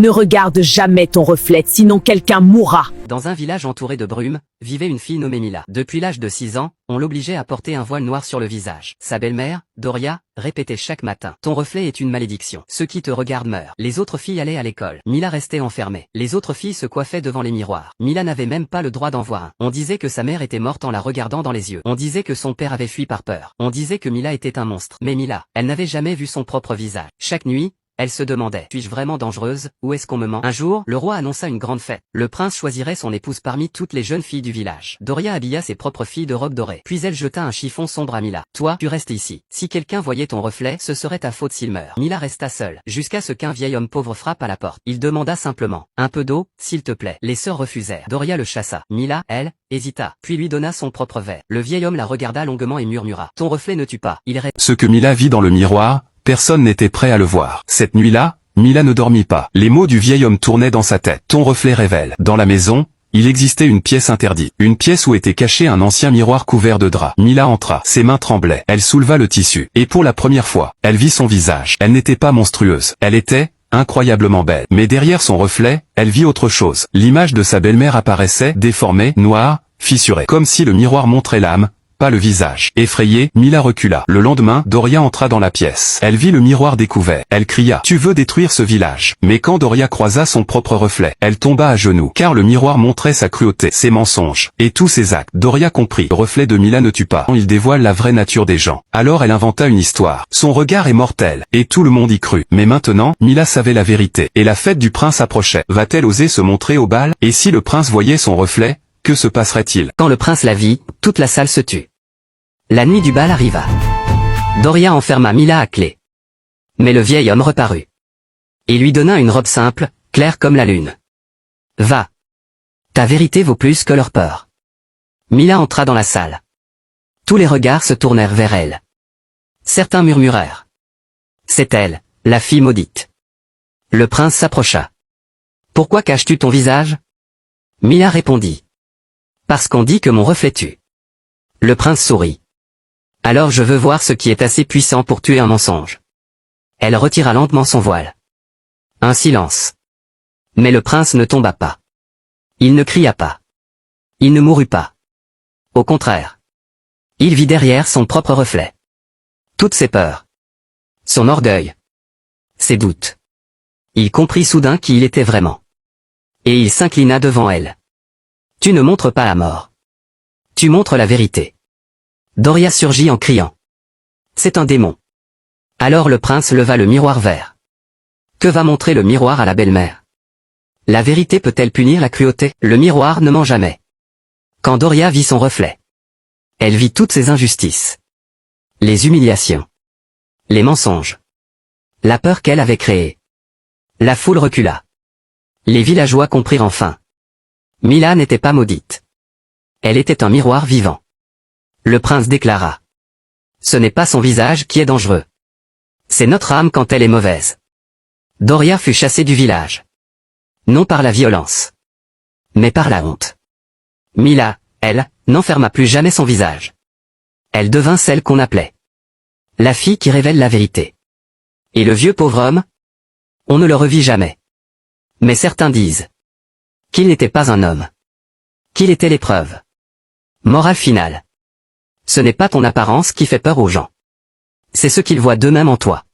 Ne regarde jamais ton reflet, sinon quelqu'un mourra. Dans un village entouré de brume, vivait une fille nommée Mila. Depuis l'âge de 6 ans, on l'obligeait à porter un voile noir sur le visage. Sa belle-mère, Doria, répétait chaque matin: ton reflet est une malédiction. Ceux qui te regardent meurent. Les autres filles allaient à l'école. Mila restait enfermée. Les autres filles se coiffaient devant les miroirs. Mila n'avait même pas le droit d'en voir un. On disait que sa mère était morte en la regardant dans les yeux. On disait que son père avait fui par peur. On disait que Mila était un monstre. Mais Mila, elle n'avait jamais vu son propre visage. Chaque nuit, elle se demandait: suis-je vraiment dangereuse, ou est-ce qu'on me ment? Un jour, le roi annonça une grande fête. Le prince choisirait son épouse parmi toutes les jeunes filles du village. Doria habilla ses propres filles de robes dorées. Puis elle jeta un chiffon sombre à Mila. Toi, tu restes ici. Si quelqu'un voyait ton reflet, ce serait ta faute s'il meurt. Mila resta seule, jusqu'à ce qu'un vieil homme pauvre frappe à la porte. Il demanda simplement: un peu d'eau, s'il te plaît. Les sœurs refusèrent. Doria le chassa. Mila, elle, hésita, puis lui donna son propre verre. Le vieil homme la regarda longuement et murmura: ton reflet ne tue pas. Ce que Mila vit dans le miroir, personne n'était prêt à le voir. Cette nuit-là, Mila ne dormit pas. Les mots du vieil homme tournaient dans sa tête. Ton reflet révèle. Dans la maison, il existait une pièce interdite. Une pièce où était caché un ancien miroir couvert de drap. Mila entra. Ses mains tremblaient. Elle souleva le tissu. Et pour la première fois, elle vit son visage. Elle n'était pas monstrueuse. Elle était incroyablement belle. Mais derrière son reflet, elle vit autre chose. L'image de sa belle-mère apparaissait, déformée, noire, fissurée. Comme si le miroir montrait l'âme, pas le visage. Effrayée, Mila recula. Le lendemain, Doria entra dans la pièce. Elle vit le miroir découvert. Elle cria: tu veux détruire ce village. Mais quand Doria croisa son propre reflet, elle tomba à genoux, car le miroir montrait sa cruauté, ses mensonges, et tous ses actes. Doria comprit: le reflet de Mila ne tue pas. Il dévoile la vraie nature des gens. Alors elle inventa une histoire. Son regard est mortel, et tout le monde y crut. Mais maintenant, Mila savait la vérité, et la fête du prince approchait. Va-t-elle oser se montrer au bal? Et si le prince voyait son reflet, que se passerait-il? Quand le prince la vit, toute la salle se tut. La nuit du bal arriva. Doria enferma Mila à clé. Mais le vieil homme reparut. Et lui donna une robe simple, claire comme la lune. Va. Ta vérité vaut plus que leur peur. Mila entra dans la salle. Tous les regards se tournèrent vers elle. Certains murmurèrent: c'est elle, la fille maudite. Le prince s'approcha. Pourquoi caches-tu ton visage? Mila répondit: parce qu'on dit que mon reflet tue. Le prince sourit. Alors je veux voir ce qui est assez puissant pour tuer un mensonge. Elle retira lentement son voile. Un silence. Mais le prince ne tomba pas. Il ne cria pas. Il ne mourut pas. Au contraire. Il vit derrière son propre reflet toutes ses peurs, son orgueil, ses doutes. Il comprit soudain qui il était vraiment. Et il s'inclina devant elle. Tu ne montres pas la mort. Tu montres la vérité. Doria surgit en criant: c'est un démon. Alors le prince leva le miroir vert. Que va montrer le miroir à la belle-mère? La vérité peut-elle punir la cruauté? Le miroir ne ment jamais. Quand Doria vit son reflet, elle vit toutes ses injustices, les humiliations, les mensonges, la peur qu'elle avait créée. La foule recula. Les villageois comprirent enfin. Mila n'était pas maudite. Elle était un miroir vivant. Le prince déclara: ce n'est pas son visage qui est dangereux. C'est notre âme quand elle est mauvaise. Doria fut chassée du village. Non par la violence, mais par la honte. Mila, elle, n'enferma plus jamais son visage. Elle devint celle qu'on appelait la fille qui révèle la vérité. Et le vieux pauvre homme? On ne le revit jamais. Mais certains disent qu'il n'était pas un homme, qu'il était l'épreuve. Morale finale. Ce n'est pas ton apparence qui fait peur aux gens. C'est ce qu'ils voient d'eux-mêmes en toi.